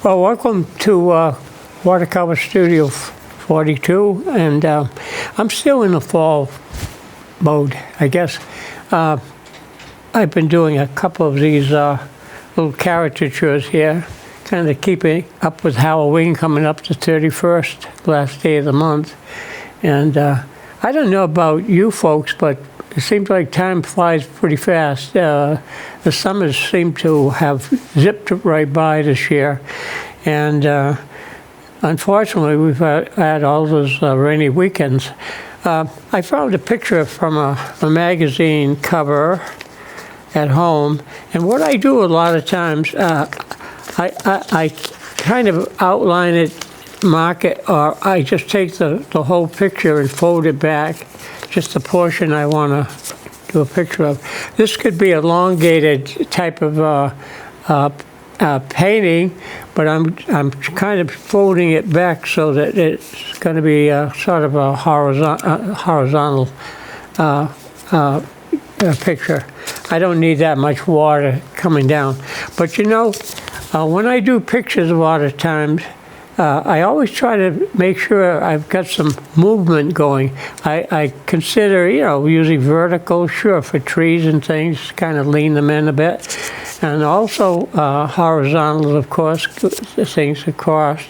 Well, welcome to Watercolor Studio 42, and I'm still in the fall mode, I guess. I've been doing a couple of these little caricatures here, kind of keeping up with Halloween coming up the 31st, last day of the month. And I don't know about you folks, but it seems like time flies pretty fast. The summers seem to have zipped right by this year. And unfortunately, we've had all those rainy weekends. I found a picture from a magazine cover at home. And what I do a lot of times, I kind of outline it, mark it, or I just take the whole picture and fold it back, just the portion I want to do a picture of. This could be elongated type of painting, but I'm kind of folding it back so that it's going to be sort of a horizontal picture. I don't need that much water coming down. But you know, when I do pictures a lot of times, I always try to make sure I've got some movement going. I consider, you know, using vertical, sure, for trees and things, kind of lean them in a bit. And also horizontal, of course, things across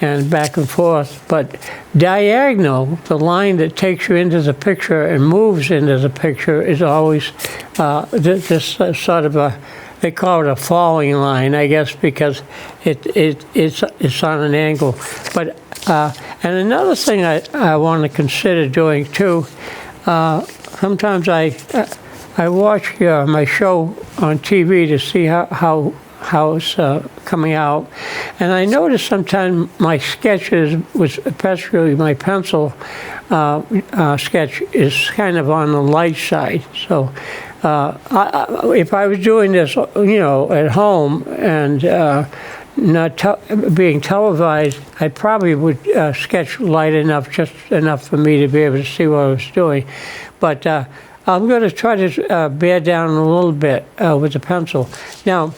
and back and forth. But diagonal, the line that takes you into the picture and moves into the picture, is always this sort of a, they call it a falling line, I guess, because it's on an angle. But and another thing I want to consider doing too, sometimes I watch my show on TV to see how it's coming out, and I notice sometimes my sketches, especially my pencil sketch, is kind of on the light side. So if I was doing this, you know, at home and not being televised, I probably would sketch light enough, just enough for me to be able to see what I was doing. But I'm going to try to bear down a little bit with the pencil. Now,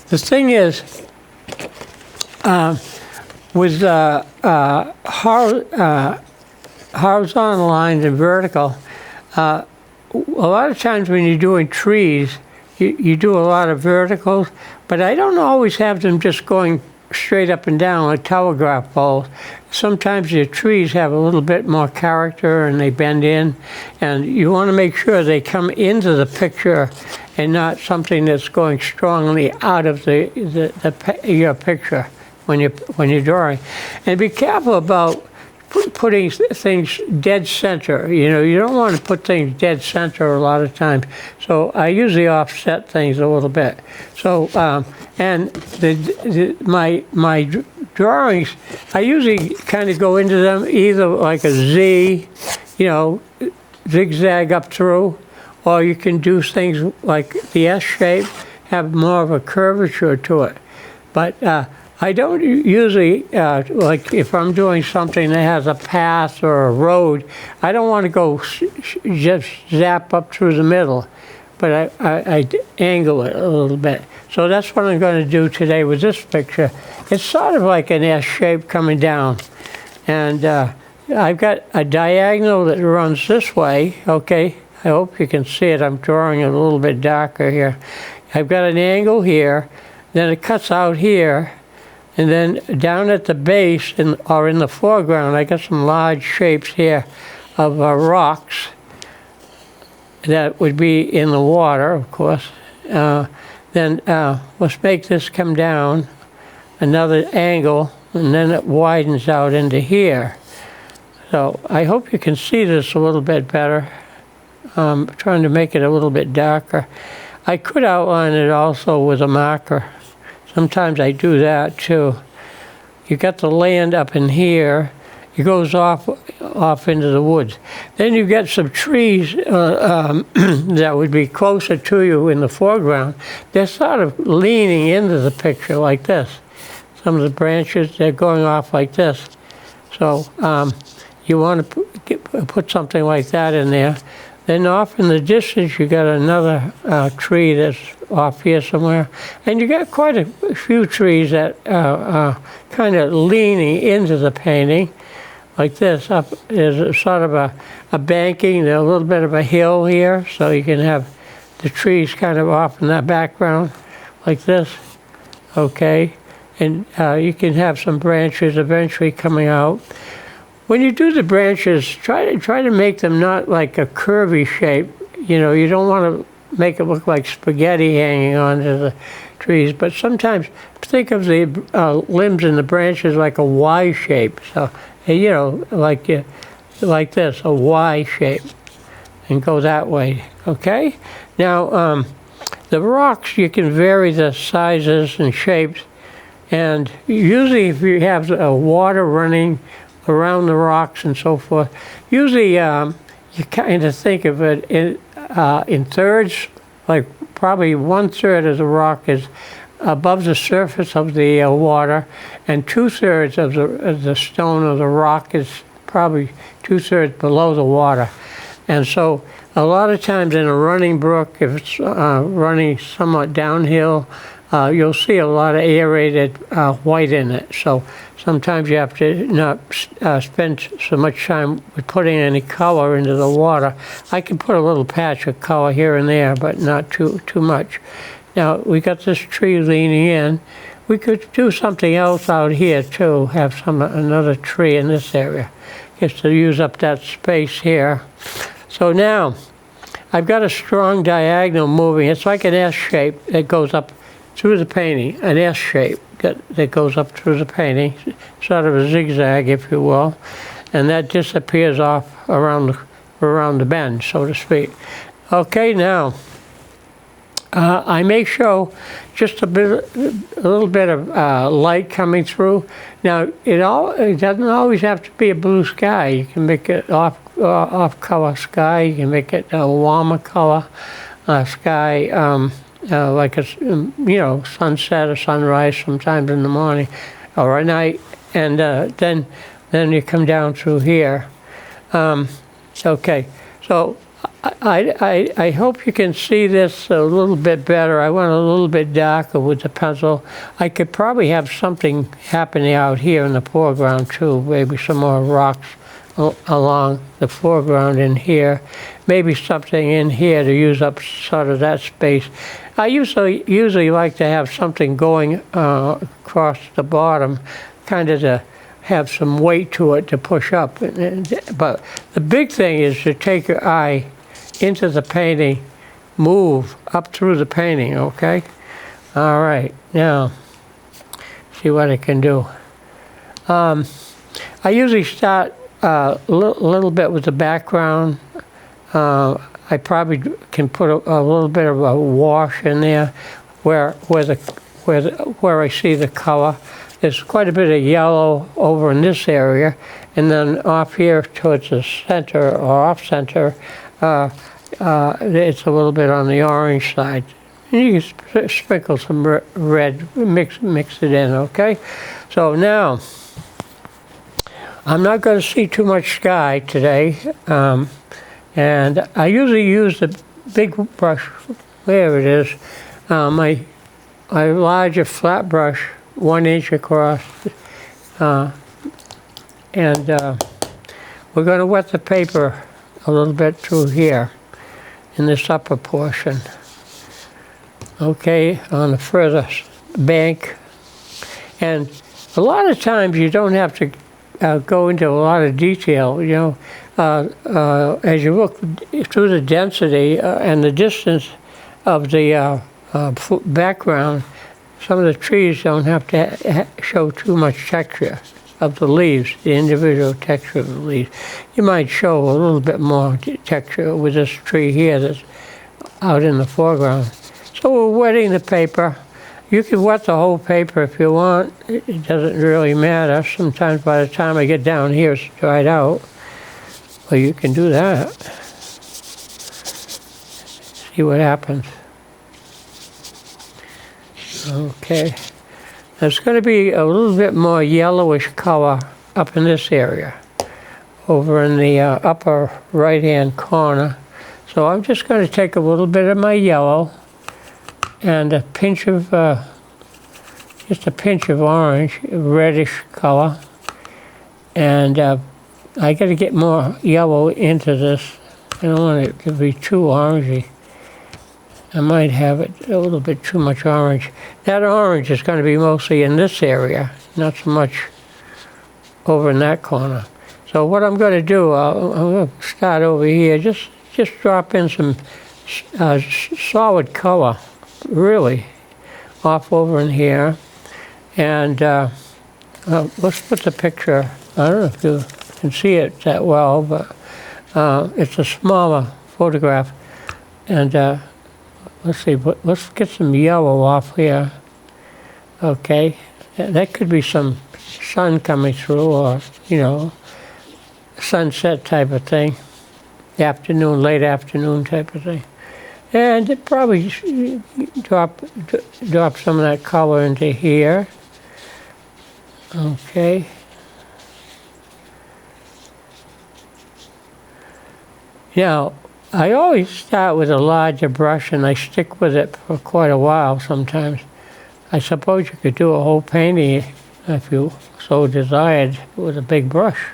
the thing is, with horizontal lines and vertical, a lot of times when you're doing trees, you do a lot of verticals, but I don't always have them just going straight up and down like telegraph poles. Sometimes your trees have a little bit more character and they bend in, and you want to make sure they come into the picture and not something that's going strongly out of your picture when you're drawing. And be careful about putting things dead center. You know, you don't want to put things dead center a lot of times. So I usually offset things a little bit. So and my drawings, I usually kind of go into them either like a Z, you know, zigzag up through, or you can do things like the S shape, have more of a curvature to it. But I don't usually, like if I'm doing something that has a path or a road, I don't want to go just zap up through the middle, but I angle it a little bit. So that's what I'm going to do today with this picture. It's sort of like an S shape coming down. And I've got a diagonal that runs this way, okay? I hope you can see it. I'm drawing it a little bit darker here. I've got an angle here, then it cuts out here, and then down at the base, or in the foreground, I got some large shapes here of rocks that would be in the water, of course. Then let's make this come down another angle, and then it widens out into here. So I hope you can see this a little bit better. I'm trying to make it a little bit darker. I could outline it also with a marker. Sometimes I do that too. You got the land up in here. It goes off into the woods. Then you get some trees that would be closer to you in the foreground. They're sort of leaning into the picture like this. Some of the branches, they're going off like this. So you want to put something like that in there. Then off in the distance, you got another tree that's off here somewhere. And you got quite a few trees that are kind of leaning into the painting, like this. Up is sort of a banking, a little bit of a hill here, so you can have the trees kind of off in that background, like this. Okay, and you can have some branches eventually coming out. When you do the branches, try to make them not like a curvy shape. You know, you don't want to make it look like spaghetti hanging onto the trees, but sometimes think of the limbs and the branches like a Y shape. So, you know, like this, a Y shape, and go that way. Okay. Now, the rocks, you can vary the sizes and shapes, and usually if you have water running around the rocks and so forth, usually you kind of think of it in thirds, like probably 1/3 of the rock is above the surface of the water, and 2/3 of the stone or the rock is probably 2/3 below the water. And so a lot of times in a running brook, if it's running somewhat downhill, you'll see a lot of aerated white in it. So sometimes you have to not spend so much time with putting any color into the water. I can put a little patch of color here and there, but not too much. Now we got this tree leaning in. We could do something else out here too. Have another tree in this area, just to use up that space here. So now I've got a strong diagonal moving. It's like an S shape that goes up through the painting, an S shape that goes up through the painting, sort of a zigzag, if you will, and that disappears off around the bend, so to speak. Okay, now I may show just a little bit of light coming through. Now it doesn't always have to be a blue sky. You can make it off color sky. You can make it a warmer color sky. Like a sunset or sunrise sometimes in the morning or at night, and then you come down through here. Okay, so I hope you can see this a little bit better. I went a little bit darker with the pencil. I could probably have something happening out here in the foreground too, maybe some more rocks along the foreground in here, maybe something in here to use up sort of that space. I usually like to have something going across the bottom, kind of to have some weight to it to push up. But the big thing is to take your eye into the painting, move up through the painting, okay? All right, now, see what I can do. I usually start a little bit with the background. I probably can put a little bit of a wash in there where I see the color. There's quite a bit of yellow over in this area, and then off here towards the center or off center, it's a little bit on the orange side. And you can sprinkle some red, mix it in, okay? So now, I'm not going to see too much sky today, and I usually use the big brush, there it is, my larger flat brush, 1 inch across, and we're going to wet the paper a little bit through here in this upper portion. Okay, on the further bank. And a lot of times you don't have to go into a lot of detail, you know, as you look through the density and the distance of the background. Some of the trees don't have to show too much texture of the leaves, the individual texture of the leaves. You might show a little bit more texture with this tree here that's out in the foreground. So we're wetting the paper. You can wet the whole paper if you want. It doesn't really matter. Sometimes by the time I get down here, it's dried out. Well, you can do that. See what happens. Okay. There's going to be a little bit more yellowish color up in this area, over in the upper right-hand corner. So I'm just going to take a little bit of my yellow and a pinch of, just a pinch of orange, reddish color. And I got to get more yellow into this. I don't want it to be too orangey. I might have it a little bit too much orange. That orange is going to be mostly in this area, not so much over in that corner. So what I'm going to do, I'm going to start over here. Just drop in some solid color, really, off over in here. And let's put the picture. I don't know if you can see it that well, but it's a smaller photograph. And let's see, let's get some yellow off here. Okay, that could be some sun coming through, or, you know, sunset type of thing. Afternoon, late afternoon type of thing. And it probably drop some of that color into here. Okay. Now, I always start with a larger brush and I stick with it for quite a while sometimes. I suppose you could do a whole painting if you so desired with a big brush.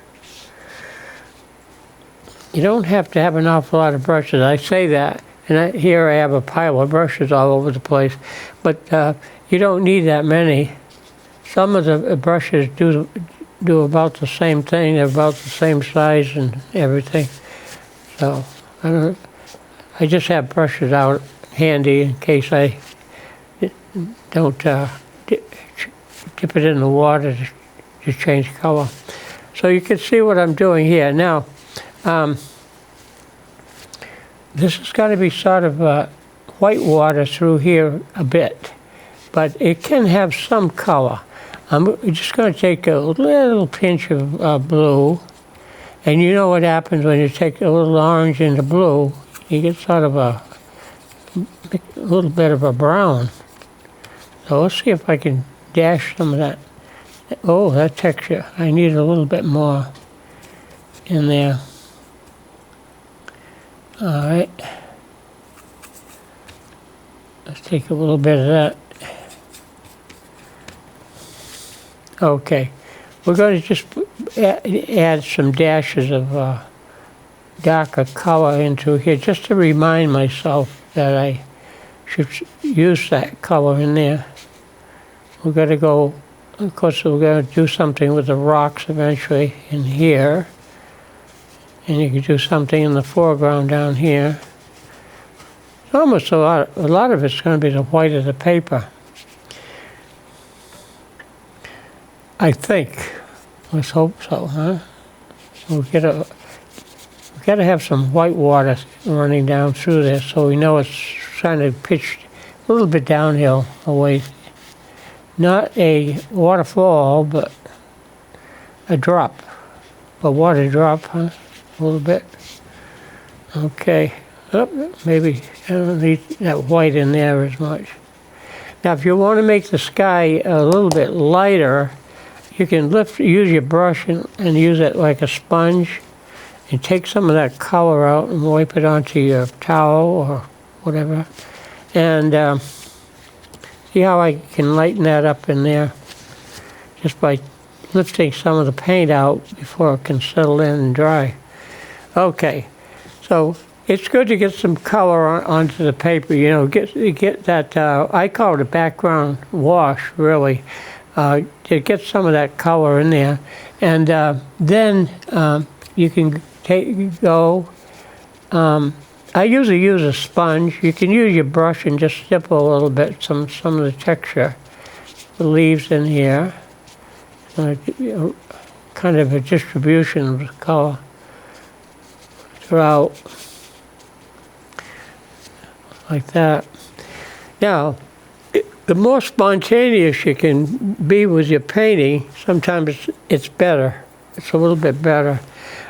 You don't have to have an awful lot of brushes. I say that, and here I have a pile of brushes all over the place, but you don't need that many. Some of the brushes do about the same thing. They're about the same size and everything. So I just have brushes out handy in case I don't dip it in the water to change color. So you can see what I'm doing here. Now, this is going to be sort of white water through here a bit, but it can have some color. I'm just going to take a little pinch of blue. And you know what happens when you take a little orange into blue, you get sort of a little bit of a brown. So let's see if I can dash some of that. Oh, that texture. I need a little bit more in there. All right. Let's take a little bit of that. Okay. We're going to just add some dashes of darker color into here, just to remind myself that I should use that color in there. We're going to go, of course, we're going to do something with the rocks eventually in here. And you can do something in the foreground down here. It's almost a lot of it's going to be the white of the paper. I think. Let's hope so, huh? We'll got to have some white water running down through there, so we know it's kind of pitched a little bit downhill away. Not a waterfall, but a drop, a water drop, huh? A little bit. Okay. Oh, maybe I don't need that white in there as much. Now, if you want to make the sky a little bit lighter, you can use your brush and use it like a sponge and take some of that color out and wipe it onto your towel or whatever. And see how I can lighten that up in there just by lifting some of the paint out before it can settle in and dry. Okay, so it's good to get some color onto the paper, you know, get that, I call it a background wash, really. To get some of that color in there, and then you can I usually use a sponge. You can use your brush and just stipple a little bit some of the texture, the leaves in here, kind of a distribution of the color throughout, like that. Now, the more spontaneous you can be with your painting, sometimes it's better. It's a little bit better.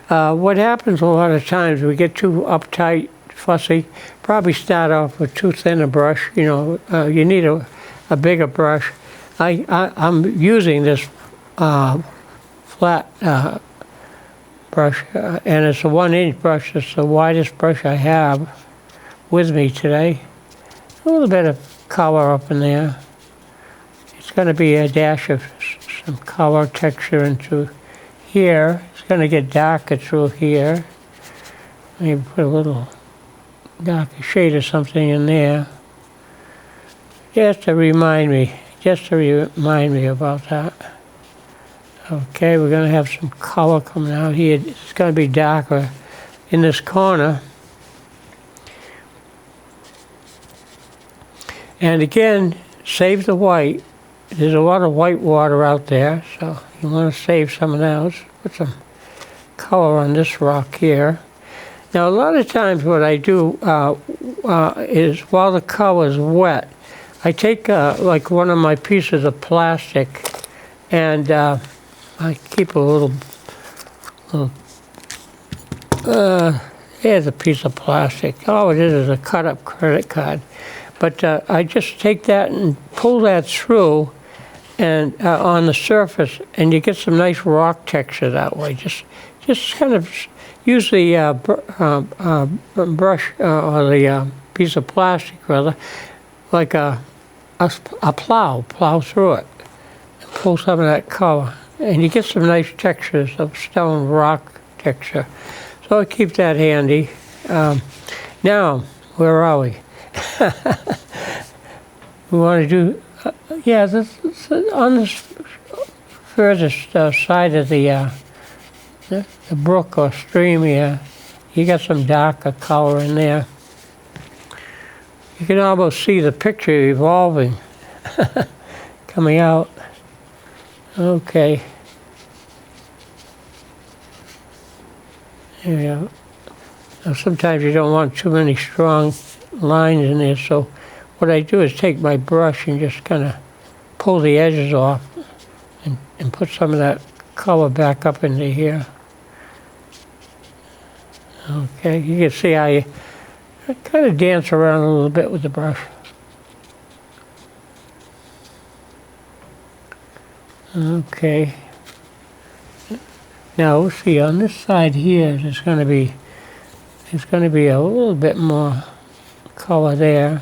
What happens a lot of times, we get too uptight, fussy, probably start off with too thin a brush. You know, you need a bigger brush. I'm using this flat brush, and it's a 1-inch brush. It's the widest brush I have with me today. A little bit of color up in there. It's going to be a dash of some color texture into here. It's going to get darker through here. Maybe put a little darker shade of something in there. Just to remind me about that. Okay, we're going to have some color coming out here. It's going to be darker in this corner. And again, save the white. There's a lot of white water out there, so you want to save some of that. Let's put some color on this rock here. Now, a lot of times what I do is while the color is wet, I take like one of my pieces of plastic and I keep a little here's a piece of plastic. All it is a cut-up credit card. But I just take that and pull that through and on the surface, and you get some nice rock texture that way. Just kind of use the brush or the piece of plastic rather, like a plow through it, and pull some of that color, and you get some nice textures of stone rock texture. So I keep that handy. Now, where are we? We want to do, this on this furthest side of the brook or stream here, you got some darker color in there. You can almost see the picture evolving, coming out. Okay. There we go. Now, sometimes you don't want too many strong lines in there, so what I do is take my brush and just kind of pull the edges off and put some of that color back up into here. Okay, you can see I kind of dance around a little bit with the brush. Okay. Now we'll see on this side here. There's going to be a little bit more color there.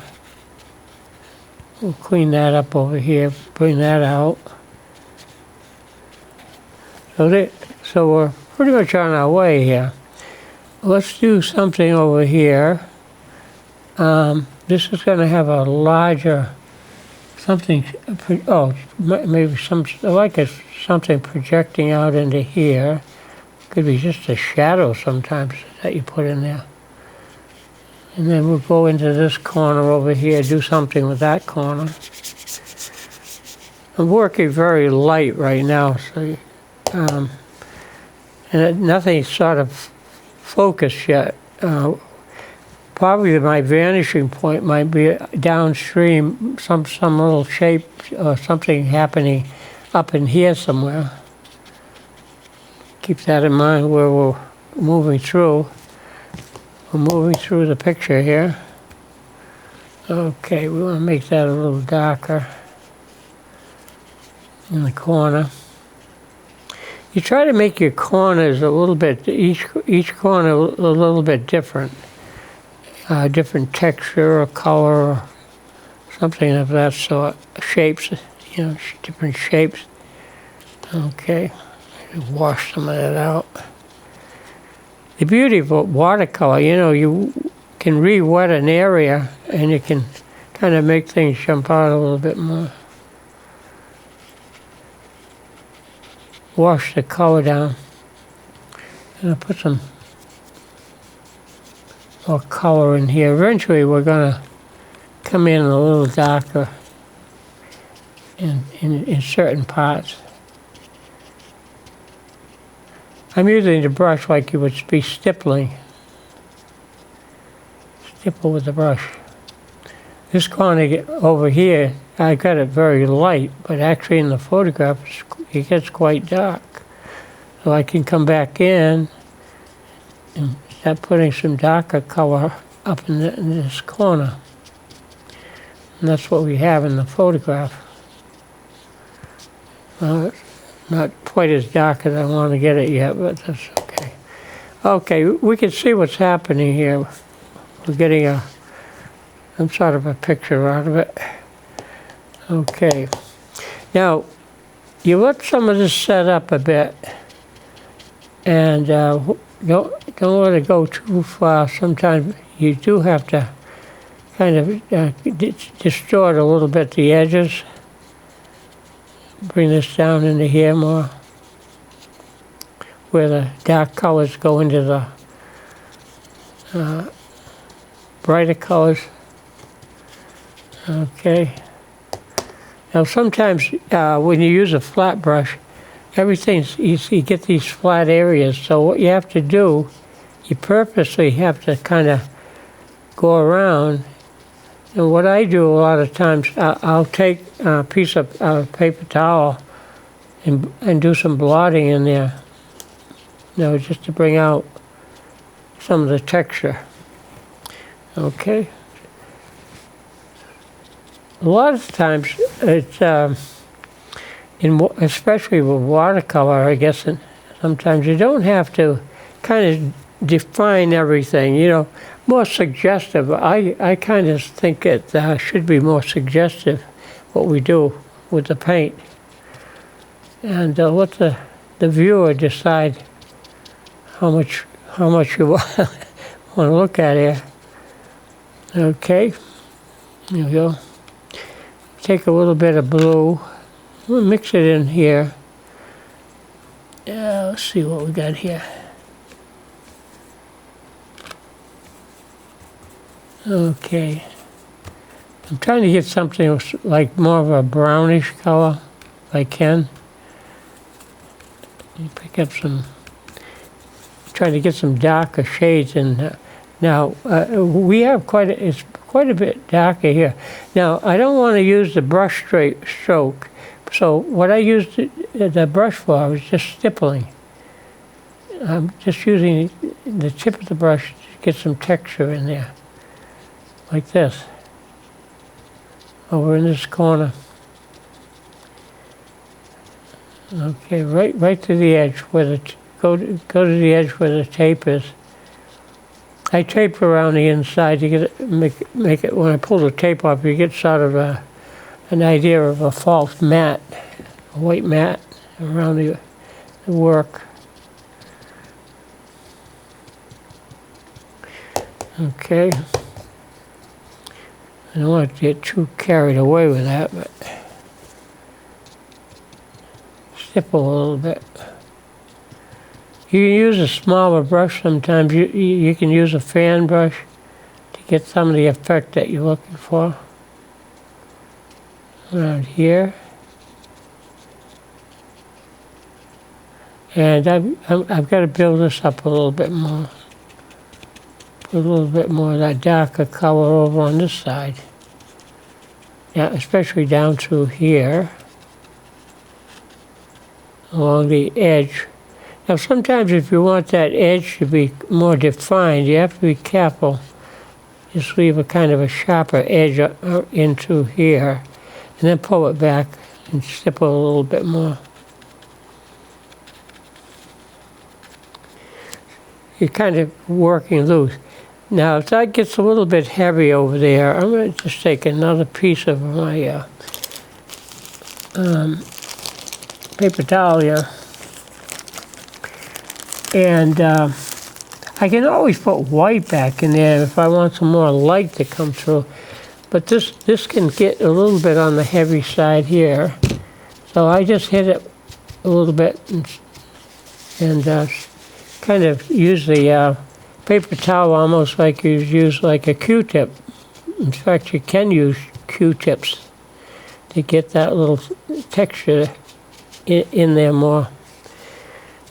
We'll clean that up over here. Bring that out. So we're pretty much on our way here. Let's do something over here. This is going to have a larger something. Oh, maybe something projecting out into here. Could be just a shadow sometimes that you put in there. And then we'll go into this corner over here, do something with that corner. I'm working very light right now, so and nothing's sort of focused yet. Probably my vanishing point might be downstream, some little shape or something happening up in here somewhere. Keep that in mind where we're moving through. We're moving through the picture here. Okay, we want to make that a little darker in the corner. You try to make your corners a little bit, each corner a little bit different. Different texture or color or something of that sort. Shapes, different shapes. Okay, wash some of that out. The beauty of watercolor, you can re-wet an area and you can kind of make things jump out a little bit more. Wash the color down. And I'll put some more color in here. Eventually we're going to come in a little darker in certain parts. I'm using the brush like you would be stippling. Stipple with the brush. This corner over here, I got it very light, but actually in the photograph it gets quite dark. So I can come back in and start putting some darker color up in this corner. And that's what we have in the photograph. Well, it's not quite as dark as I want to get it yet, but that's okay. Okay, we can see what's happening here. We're getting some sort of a picture out of it. Okay. Now, you let some of this set up a bit, and don't let it go too far. Sometimes you do have to kind of distort a little bit the edges. Bring this down into here more, where the dark colors go into the brighter colors. Okay. Now sometimes when you use a flat brush, you get these flat areas. So what you have to do, you purposely have to kind of go around. And what I do a lot of times, I'll take a piece of paper towel and do some blotting in there. Just to bring out some of the texture. Okay. A lot of times, it's especially with watercolor, I guess. And sometimes you don't have to kind of define everything. More suggestive. I kind of think it should be more suggestive what we do with the paint, and let the viewer decide how much you want to look at here. Okay, there we go. Take a little bit of blue, we'll mix it in here. Let's see what we got here. Okay, I'm trying to get something like more of a brownish color if I can. Pick up trying to get some darker shades in. Now we have it's quite a bit darker here. Now I don't want to use the brush stroke, so what I use the brush for is just stippling. I'm just using the tip of the brush to get some texture in there, like this, over in this corner. Okay, right to the edge where go to the edge where the tape is. I tape around the inside to make it. When I pull the tape off, you get sort of an idea of a false mat, a white mat around the work. Okay. I don't want to get too carried away with that, but stipple a little bit. You can use a smaller brush sometimes. You can use a fan brush to get some of the effect that you're looking for. Around here. And I've got to build this up a little bit more. Put a little bit more of that darker color over on this side. Yeah, especially down through here. Along the edge. Now sometimes if you want that edge to be more defined, you have to be careful. Just leave a kind of a sharper edge into here, and then pull it back and stipple a little bit more. You're kind of working loose. Now if that gets a little bit heavy over there, I'm going to just take another piece of my paper towel here. And I can always put white back in there if I want some more light to come through. But this can get a little bit on the heavy side here. So I just hit it a little bit and kind of use the paper towel almost like you use like a Q-tip. In fact, you can use Q-tips to get that little texture in there more.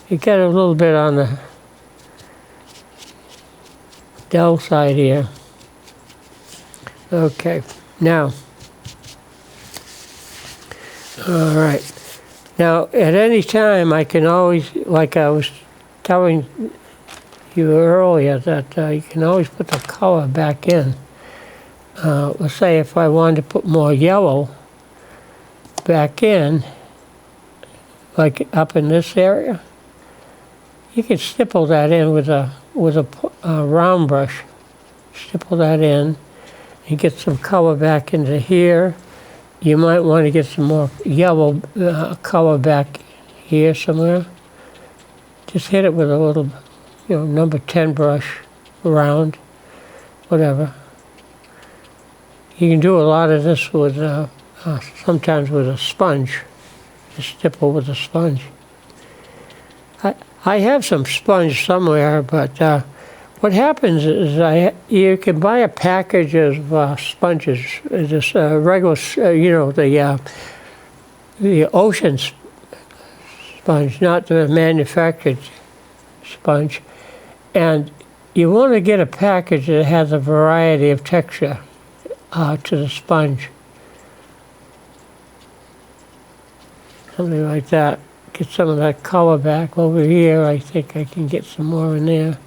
You get a little bit on the dull side here. Okay, now, all right. Now, at any time, I can always, like I was telling you earlier, that you can always put the color back in. Let's say if I wanted to put more yellow back in, like up in this area, You can stipple that in with a round brush. Stipple that in and get some color back into here. You might want to get some more yellow color back here somewhere. Just hit it with a little, number 10 brush, round, whatever. You can do a lot of this with, sometimes with a sponge. Just stipple with a sponge. I have some sponge somewhere, but what happens is you can buy a package of sponges, just regular, the ocean sponge, not the manufactured sponge. And you want to get a package that has a variety of texture to the sponge. Something like that. Get some of that color back over here. I think I can get some more in there.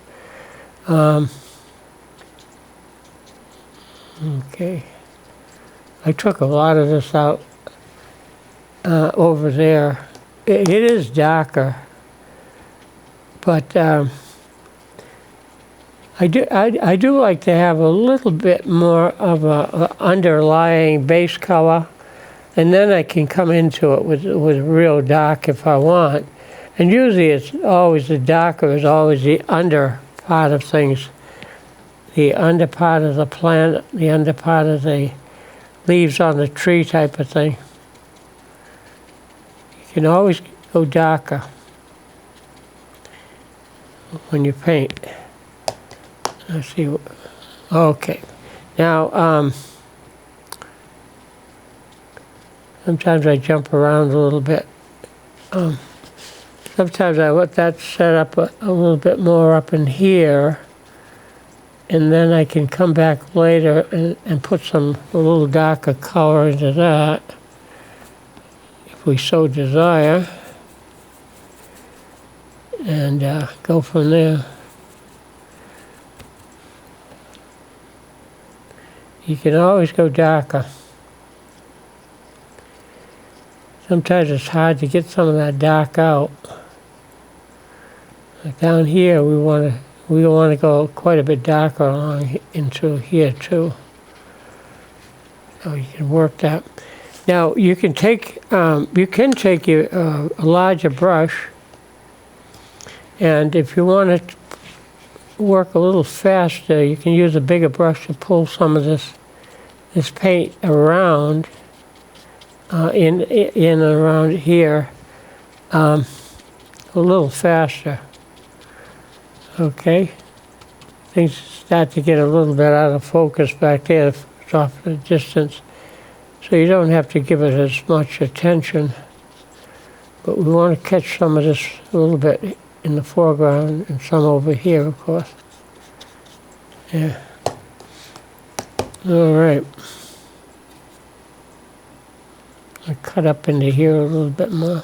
Okay. I took a lot of this out over there. It is darker, but I do like to have a little bit more of a underlying base color, and then I can come into it with real dark if I want. And usually it's always the darker is always the under part of things, the under part of the plant, the under part of the leaves on the tree type of thing. You can always go darker when you paint. Let's see. Okay. Now, sometimes I jump around a little bit. Sometimes I let that set up a little bit more up in here, and then I can come back later and put a little darker color into that, if we so desire, and go from there. You can always go darker. Sometimes it's hard to get some of that dark out. Like down here, we want to go quite a bit darker along into here too. So you can work that. Now you can take a larger brush, and if you want to work a little faster, you can use a bigger brush to pull some of this paint around. In and around here, a little faster. Okay, things start to get a little bit out of focus back there, off the distance, so you don't have to give it as much attention. But we want to catch some of this a little bit in the foreground and some over here, of course. Yeah. All right. I cut up into here a little bit more.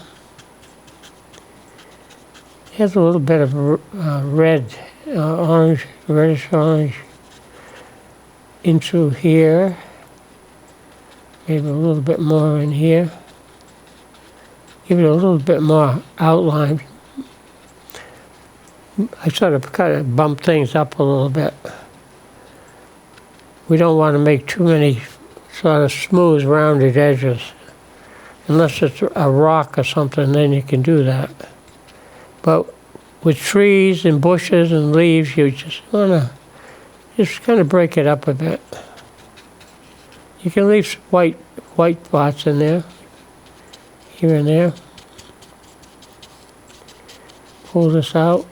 It has a little bit of red, orange, reddish orange into here. Maybe a little bit more in here. Give it a little bit more outline. I sort of bump things up a little bit. We don't want to make too many sort of smooth, rounded edges. Unless it's a rock or something, then you can do that. But with trees and bushes and leaves, you just want to just kind of break it up a bit. You can leave white spots in there, here and there. Pull this out.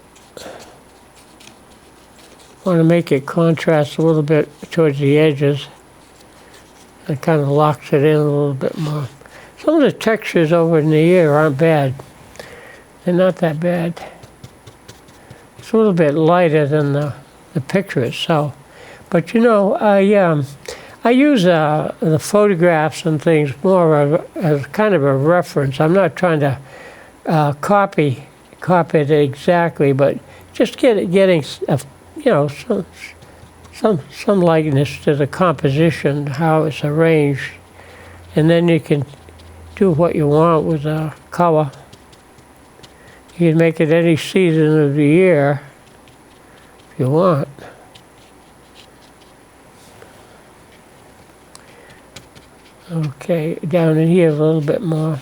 Want to make it contrast a little bit towards the edges. It kind of locks it in a little bit more. Some of the textures over in the ear aren't bad. They're not that bad. It's a little bit lighter than the picture itself. But I use the photographs and things more as kind of a reference. I'm not trying to copy it exactly, but just getting some likeness to the composition, how it's arranged, and then you can do what you want with color. You can make it any season of the year if you want. Okay, down in here a little bit more.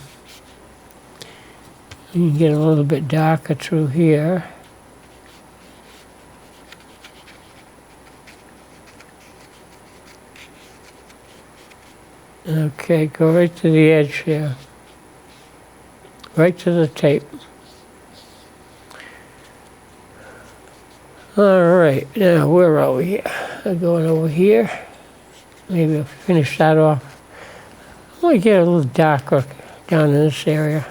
You can get a little bit darker through here. Okay, go right to the edge here. Right to the tape. All right, now where are we here? I'm going over here. Maybe I'll finish that off. I want to get a little darker down in this area.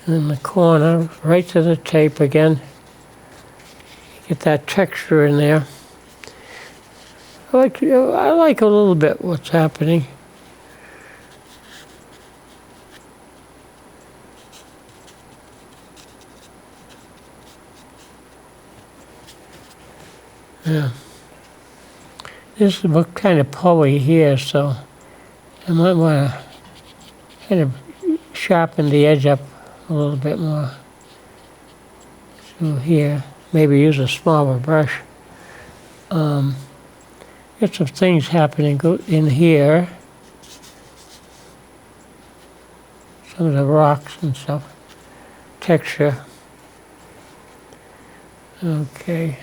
And in the corner, right to the tape again. Get that texture in there. I like a little bit what's happening. Yeah. This is kind of pully here, so I might want to kind of sharpen the edge up a little bit more through here. Maybe use a smaller brush. Get some things happening in here. Some of the rocks and stuff. Texture. Okay.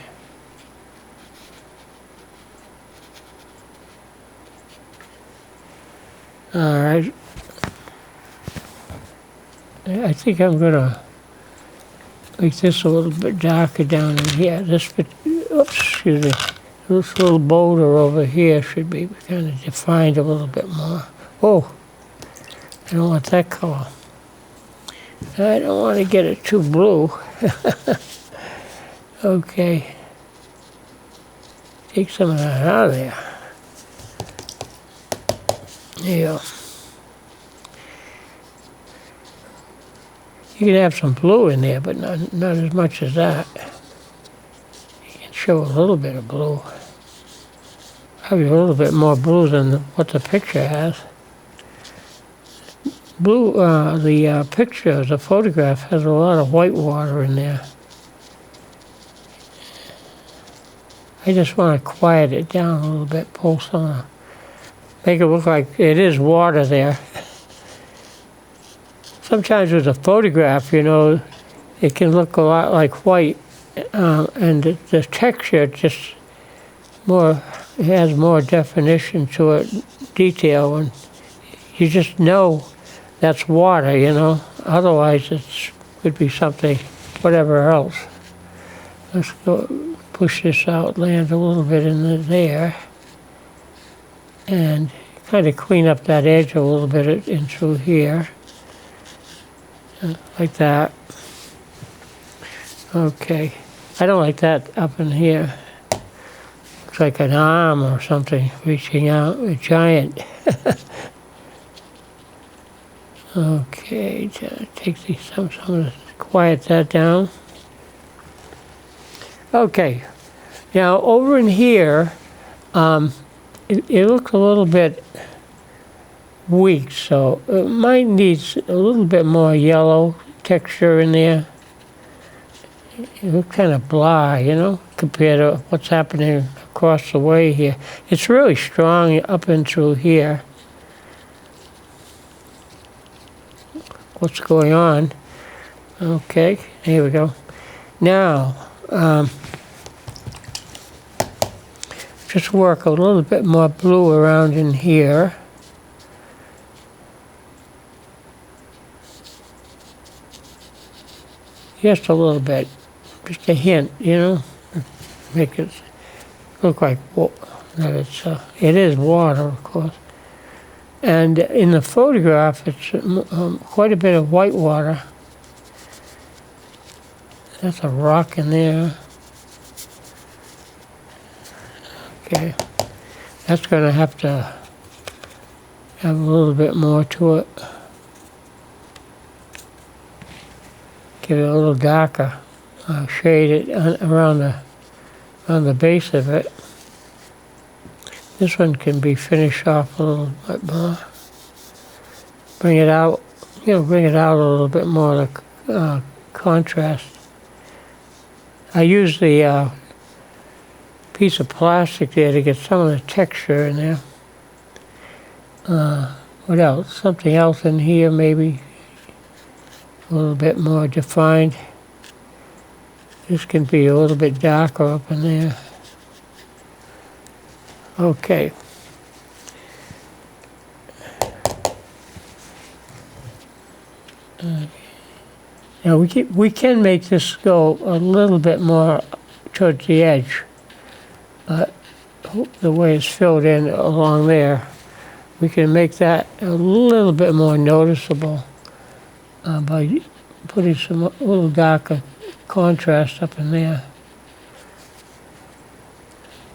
All right. I think I'm gonna make this a little bit darker down in here. This bit, oops, excuse me. This little boulder over here should be kind of defined a little bit more. Oh, I don't want that color. I don't want to get it too blue. Okay. Take some of that out of there. There you go. You can have some blue in there, but not as much as that. You can show a little bit of blue. Probably a little bit more blue than what the picture has. Blue, the picture, the photograph has a lot of white water in there. I just want to quiet it down a little bit, pull some, make it look like it is water there. Sometimes with a photograph, you know, it can look a lot like white, and the texture just more, it has more definition to it, detail, and you just know that's water, you know. Otherwise, it could be something, whatever else. Let's go push this out, land a little bit in there, and kind of clean up that edge a little bit in through here. Like that. Okay. I don't like that up in here. Looks like an arm or something reaching out, a giant. Okay, take these, some to quiet that down. Okay. Now over in here, it looks a little bit weak, so it might need a little bit more yellow texture in there. It looks kind of blah, you know, compared to what's happening across the way here. It's really strong up and through here. What's going on? Okay, here we go. Now, just work a little bit more blue around in here. Just a little bit, just a hint, you know, make it look like that it is water, of course. And in the photograph, it's quite a bit of white water. That's a rock in there. Okay, that's going to have a little bit more to it. Give it a little darker, shade it around the base of it. This one can be finished off a little bit more. Bring it out, you know, bring it out a little bit more, contrast. I use the piece of plastic there to get some of the texture in there. What else? Something else in here maybe a little bit more defined. This can be a little bit darker up in there. Okay. Now we can make this go a little bit more towards the edge, but the way it's filled in along there, we can make that a little bit more noticeable by putting some little darker contrast up in there,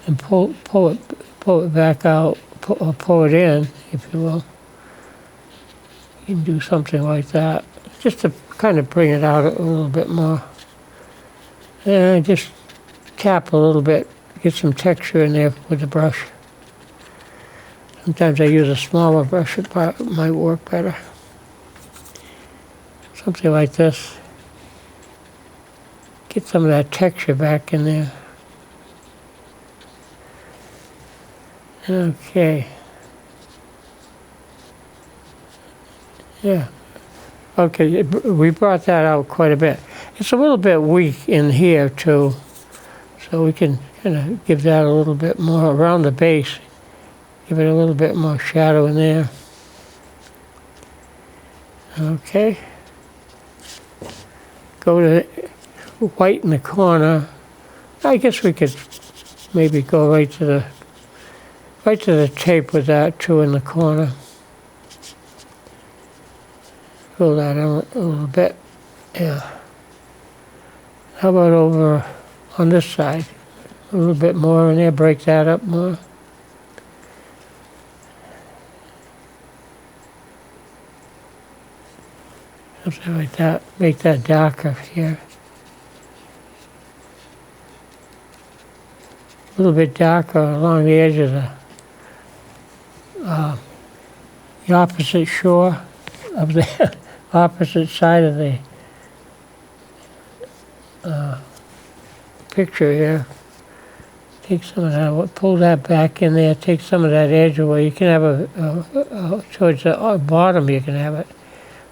and pull it back out, or pull it in, if you will. You can do something like that, just to kind of bring it out a little bit more. And just tap a little bit, get some texture in there with the brush. Sometimes I use a smaller brush, it might work better. Something like this. Get some of that texture back in there. Okay. Yeah. Okay, we brought that out quite a bit. It's a little bit weak in here too, so we can kind of give that a little bit more around the base. Give it a little bit more shadow in there. Okay. Go to white in the corner. I guess we could maybe go right to the tape with that too in the corner. Fill that in a little bit. Yeah. How about over on this side? A little bit more in there, break that up more. Something like that. Make that darker here. A little bit darker along the edge of the opposite shore of the opposite side of the picture here. Take some of that, pull that back in there, take some of that edge away. You can have towards the bottom you can have it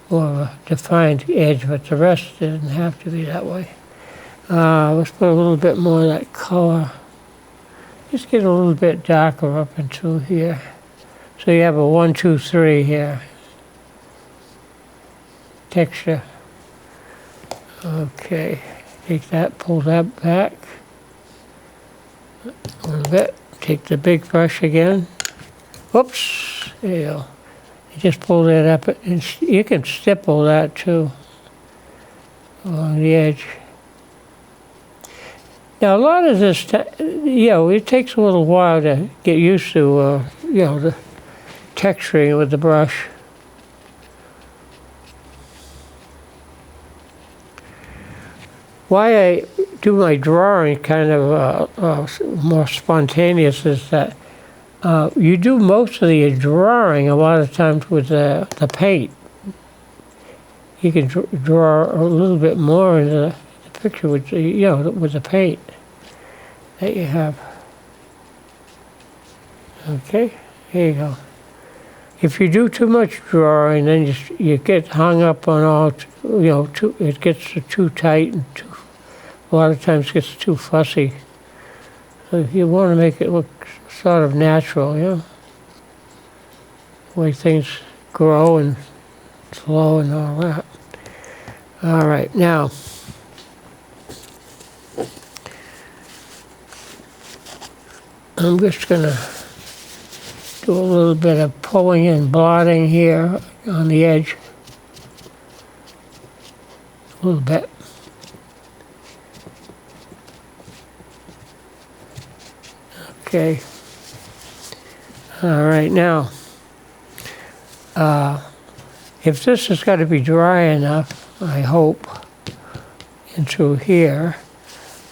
more of a defined edge, but the rest doesn't have to be that way. Let's put a little bit more of that color. Just get a little bit darker up into here. So you have a 1, 2, 3 here. Texture. Okay, take that, pull that back a little bit. Take the big brush again. Whoops, there you go. You just pull that up, and you can stipple that too along the edge. Now a lot of this, it takes a little while to get used to, the texturing with the brush. Why I do my drawing kind of more spontaneous is that you do most of the drawing a lot of times with the paint. You can draw a little bit more into the picture with with the paint that you have. Okay, there you go. If you do too much drawing, then you get hung up on all, it gets too tight and a lot of times gets too fussy. So if you want to make it look sort of natural, the way things grow and flow and all that. All right, now, I'm just going to do a little bit of pulling and blotting here on the edge. A little bit. Okay. All right, now, if this has got to be dry enough, I hope, into here,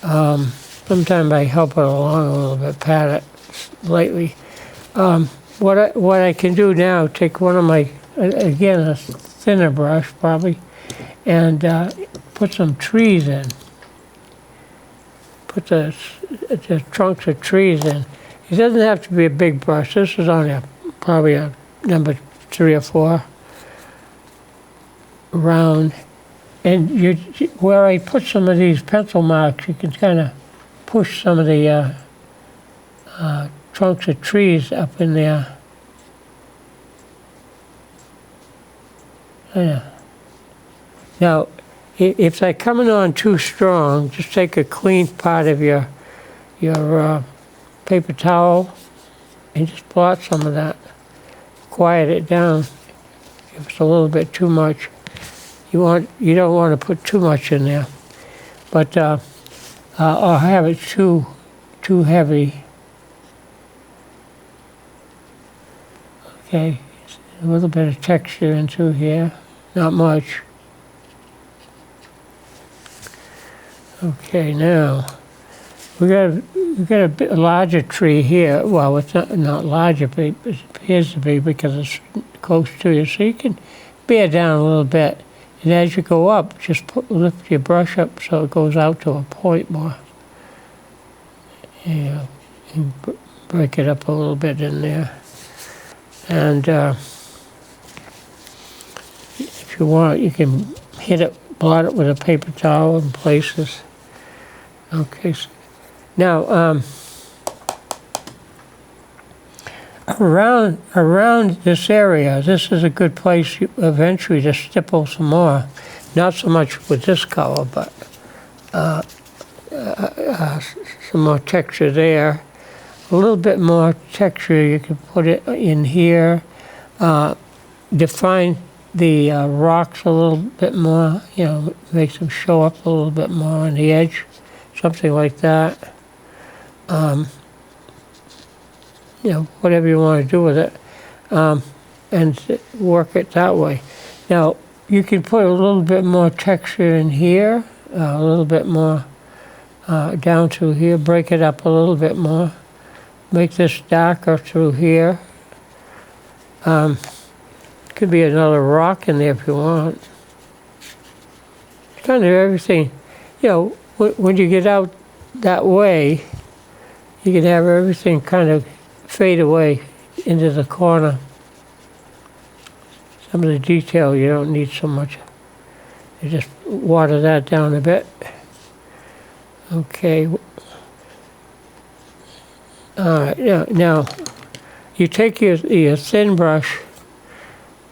sometimes I help it along a little bit, pat it lightly. What I can do now, take one of my, again, a thinner brush probably, and put some trees in. Put the trunks of trees in. It doesn't have to be a big brush. This is only probably a number 3 or 4 round. And where I put some of these pencil marks, you can kind of push some of the trunks of trees up in there. Now, if they're coming on too strong, just take a clean part of your paper towel and just blot some of that. Quiet it down. If it's a little bit too much, you don't want to put too much in there, but or have it too heavy. Okay, a little bit of texture into here, not much. Okay, now we got a bit larger tree here. Well, it's not larger, but it appears to be because it's close to you. So you can bear down a little bit, and as you go up, just lift your brush up so it goes out to a point more. And break it up a little bit in there. And if you want, you can blot it with a paper towel in places. Okay, so now around this area, this is a good place eventually to stipple some more. Not so much with this color, but some more texture there. A little bit more texture, you can put it in here. Define the rocks a little bit more, makes them show up a little bit more on the edge, something like that. Whatever you want to do with it, and work it that way. Now, you can put a little bit more texture in here, a little bit more down through here, break it up a little bit more, make this darker through here. Could be another rock in there if you want. It's kind of everything. When you get out that way, you can have everything kind of fade away into the corner. Some of the detail you don't need so much. You just water that down a bit. Okay. All right. Now you take your thin brush,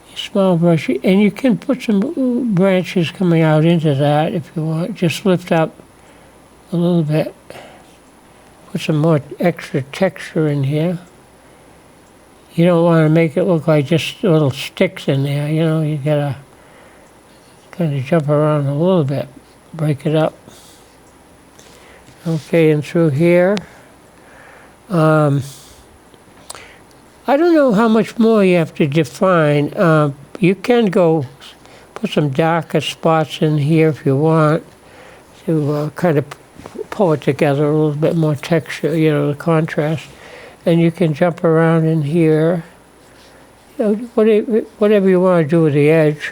your small brush, and you can put some branches coming out into that if you want. Just lift up a little bit. Put some more extra texture in here. You don't want to make it look like just little sticks in there, you gotta kind of jump around a little bit, break it up. Okay, and through here. I don't know how much more you have to define. You can go put some darker spots in here if you want to kind of pull it together, a little bit more texture, the contrast. And you can jump around in here. Whatever you want to do with the edge.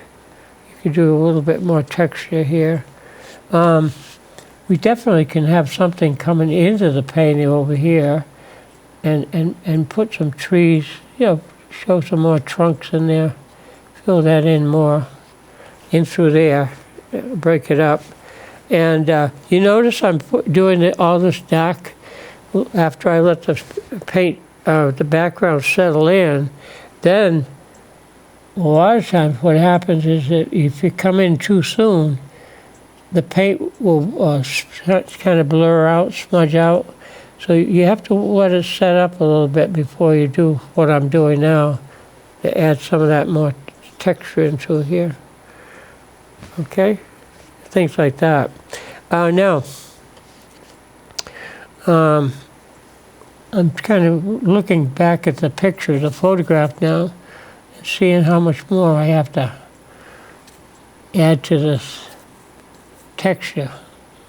You can do a little bit more texture here. We definitely can have something coming into the painting over here and put some trees, show some more trunks in there. Fill that in more, in through there, break it up. And you notice I'm doing all this dark after I let the paint, the background settle in. Then a lot of times what happens is that if you come in too soon, the paint will kind of blur out, smudge out. So you have to let it set up a little bit before you do what I'm doing now, to add some of that more texture into here. Okay? Things like that. Now, I'm kind of looking back at the picture, the photograph now, and seeing how much more I have to add to this texture.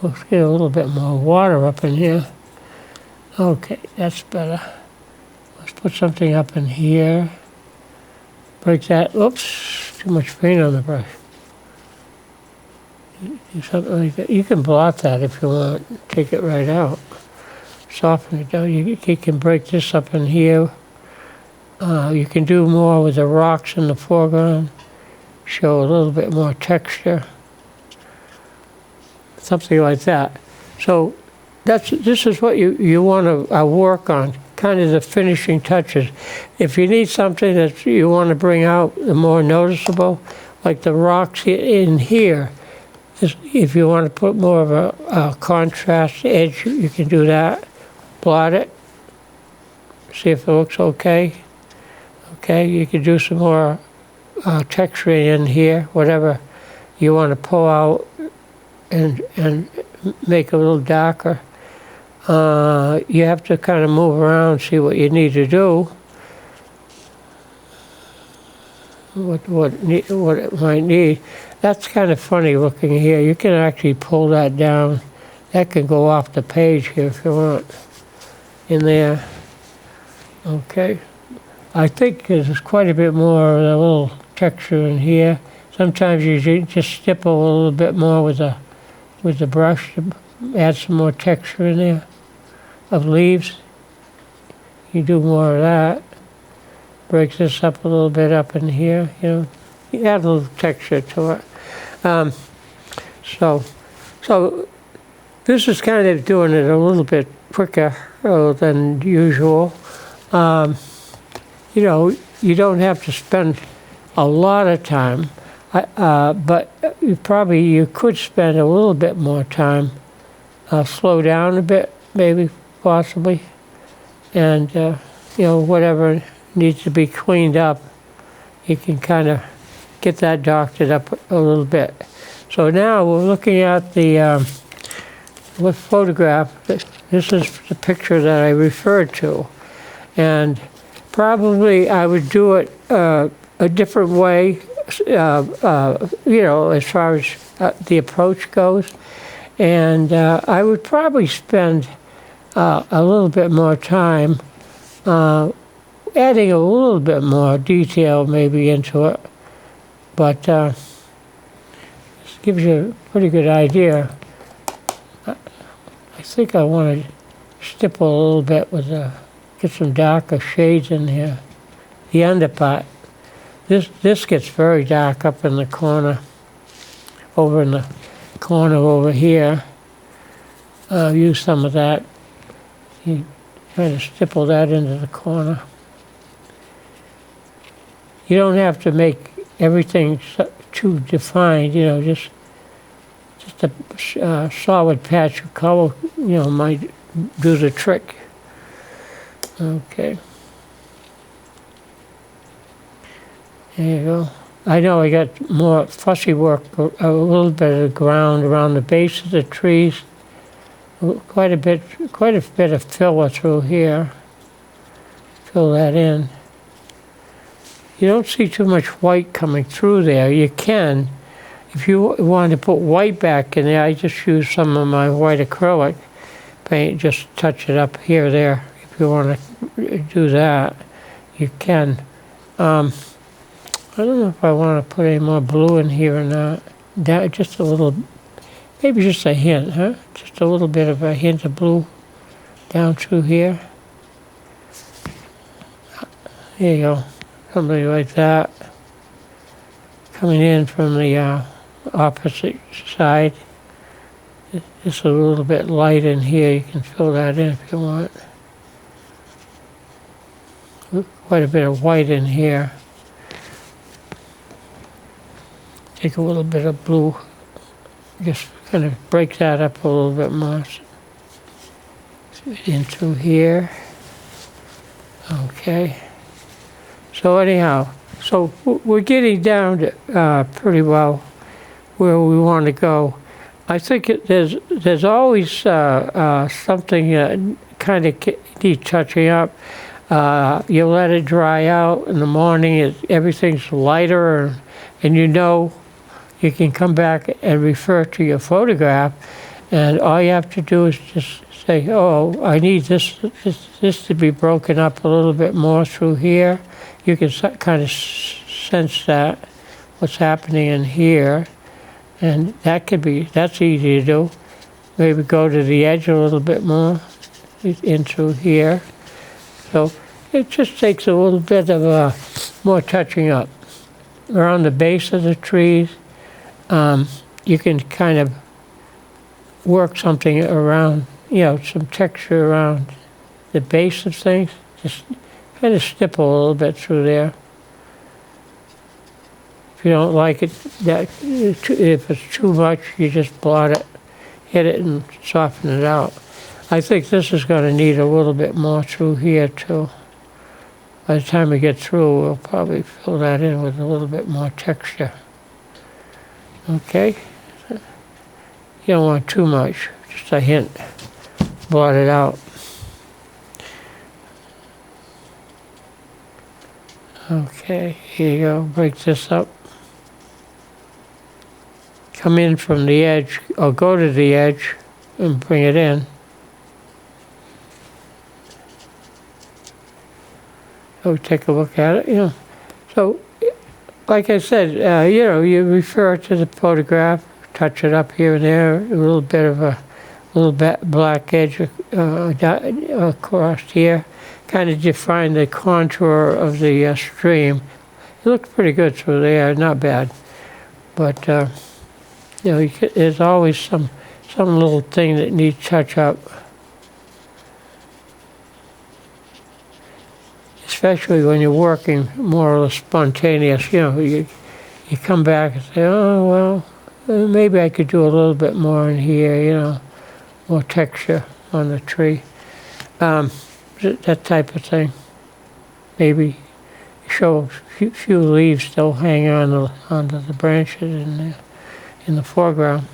Let's get a little bit more water up in here. Okay, that's better. Let's put something up in here. Break that. Oops, too much paint on the brush. something like that. You can blot that if you want. Take it right out. Soften it down. You can break this up in here. You can do more with the rocks in the foreground. Show a little bit more texture. Something like that. So this is what you want to work on, kind of the finishing touches. If you need something that you want to bring out the more noticeable, like the rocks in here, if you want to put more of a contrast edge, you can do that. Blot it. See if it looks okay. Okay, you can do some more texturing in here, whatever you want to pull out and make a little darker. You have to kind of move around, see what you need to do, what it might need. That's kind of funny looking here. You can actually pull that down. That can go off the page here if you want, in there. Okay. I think there's quite a bit more of a little texture in here. Sometimes you just stipple a little bit more with the brush to add some more texture in there of leaves. You do more of that. Breaks this up a little bit up in here, you know. You add a little texture to it. So this is kind of doing it a little bit quicker than usual. You know, you don't have to spend a lot of time, but you could spend a little bit more time. Slow down a bit, maybe, possibly, and you know, whatever needs to be cleaned up, you can kind of get that doctored up a little bit. So now we're looking at the photograph. This is the picture that I referred to, and probably I would do it a different way, you know, as far as the approach goes. And I would probably spend a little bit more time adding a little bit more detail maybe into it. But this gives you a pretty good idea. I think I want to stipple a little bit with get some darker shades in here. The underpart. This gets very dark up in the corner, over in the corner over here. Use some of that. You kind of stipple that into the corner. You don't have to make everything too defined, you know, just a solid patch of color, you know, might do the trick. Okay. There you go. I know I got more fussy work, a little bit of the ground around the base of the trees. Quite a bit of filler through here. Fill that in. You don't see too much white coming through there. You can. If you want to put white back in there, I just use some of my white acrylic paint, just touch it up here or there. If you want to do that, you can. I don't know if I want to put any more blue in here or not. That, just a little, maybe just a hint, huh? Just a little bit of a hint of blue down through here. There you go, something like that. Coming in from the opposite side. Just a little bit light in here. You can fill that in if you want. Quite a bit of white in here. Take a little bit of blue, just kind of break that up a little bit more. In through here. Okay. So anyhow, so we're getting down to pretty well where we want to go. I think there's always something kind of needs touching up. You let it dry out in the morning. Everything's lighter, and you know. You can come back and refer to your photograph, and all you have to do is just say, oh, I need this to be broken up a little bit more through here. You can kind of sense that, what's happening in here, And that's easy to do. Maybe go to the edge a little bit more, in through here. So it just takes a little bit of more touching up. Around the base of the trees, you can kind of work something around, some texture around the base of things. Just kind of stipple a little bit through there. If you don't like it, if it's too much, you just blot it, hit it, and soften it out. I think this is going to need a little bit more through here too. By the time we get through, we'll probably fill that in with a little bit more texture. Okay? You don't want too much, just a hint. Blot it out. Okay, here you go. Break this up. Come in from the edge, or go to the edge and bring it in. So take a look at it, So, like I said, you refer to the photograph, touch it up here and there, a little bit of a black edge across here, kind of define the contour of the stream. It looks pretty good through there, not bad. But, there's always some little thing that needs touch up. Especially when you're working more or less spontaneous, you come back and say, oh, well, maybe I could do a little bit more in here, more texture on the tree. That type of thing. Maybe show a few leaves still hang onto the branches in the foreground.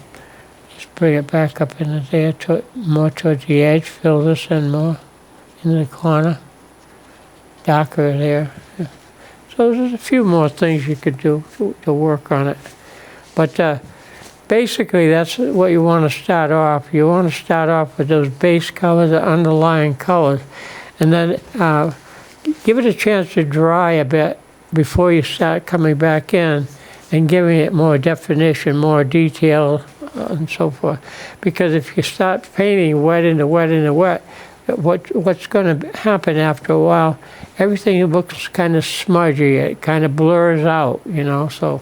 Just bring it back up into there, more towards the edge, fill this in more in the corner. Darker there. So there's a few more things you could do to work on it. But basically that's what you want to start off. You want to start off with those base colors, the underlying colors, and then give it a chance to dry a bit before you start coming back in and giving it more definition, more detail, and so forth. Because if you start painting wet into wet into wet, what's going to happen after a while, everything looks kind of smudgy, it kind of blurs out, so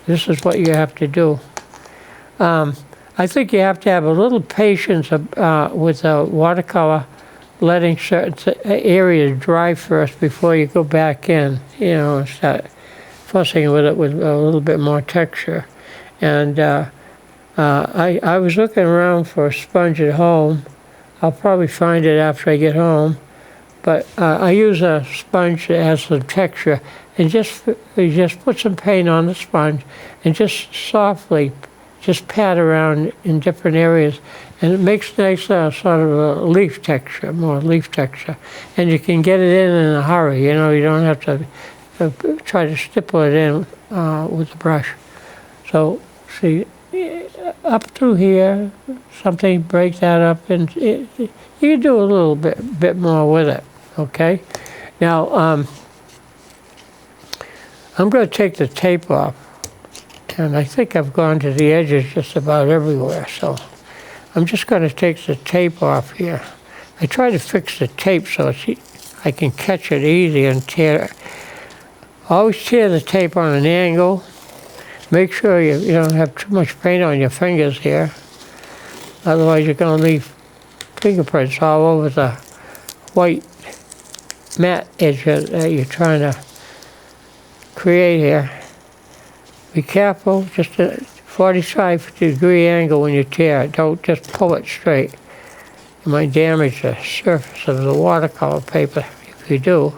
this is what you have to do. I think you have to have a little patience with watercolor, letting certain areas dry first before you go back in, and start fussing with it with a little bit more texture. And I was looking around for a sponge at home. I'll probably find it after I get home, but I use a sponge that has some texture, and you just put some paint on the sponge and just softly just pat around in different areas, and it makes nice sort of a leaf texture, more leaf texture, and you can get it in a hurry. You don't have to try to stipple it in with the brush. So see. Up through here, something, break that up, and you can do a little bit more with it, okay? Now, I'm going to take the tape off, and I think I've gone to the edges just about everywhere, so I'm just going to take the tape off here. I try to fix the tape so I can catch it easy and tear it. Always tear the tape on an angle. Make sure you don't have too much paint on your fingers here. Otherwise you're going to leave fingerprints all over the white matte edge that you're trying to create here. Be careful, just a 45-degree angle when you tear it. Don't just pull it straight. You might damage the surface of the watercolor paper if you do.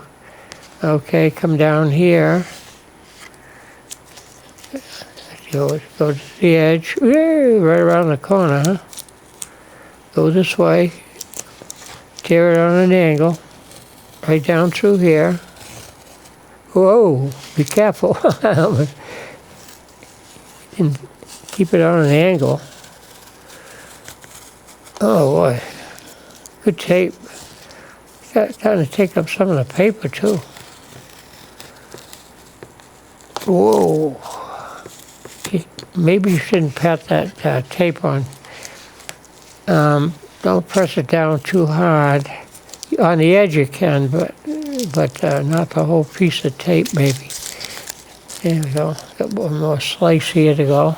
Okay, come down here. Go to the edge, right around the corner, huh? Go this way, tear it on an angle, right down through here. Whoa, be careful. And keep it on an angle. Oh boy, good tape. Got to take up some of the paper too. Whoa. maybe you shouldn't pat that tape on. Don't press it down too hard. On the edge you can, but not the whole piece of tape, maybe. There we go. Got one more slice here to go.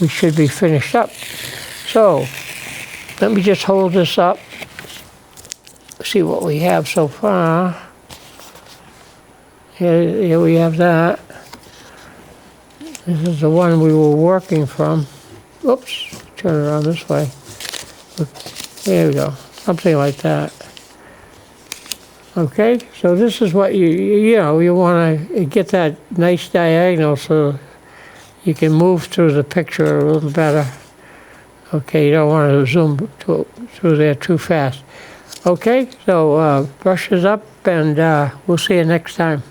We should be finished up. So, let me just hold this up. See what we have so far. Here we have that. This is the one we were working from. Oops, turn it around this way. There we go, something like that. Okay, so this is what you want to get that nice diagonal so you can move through the picture a little better. Okay, you don't want to zoom through there too fast. Okay, so brush is up, and we'll see you next time.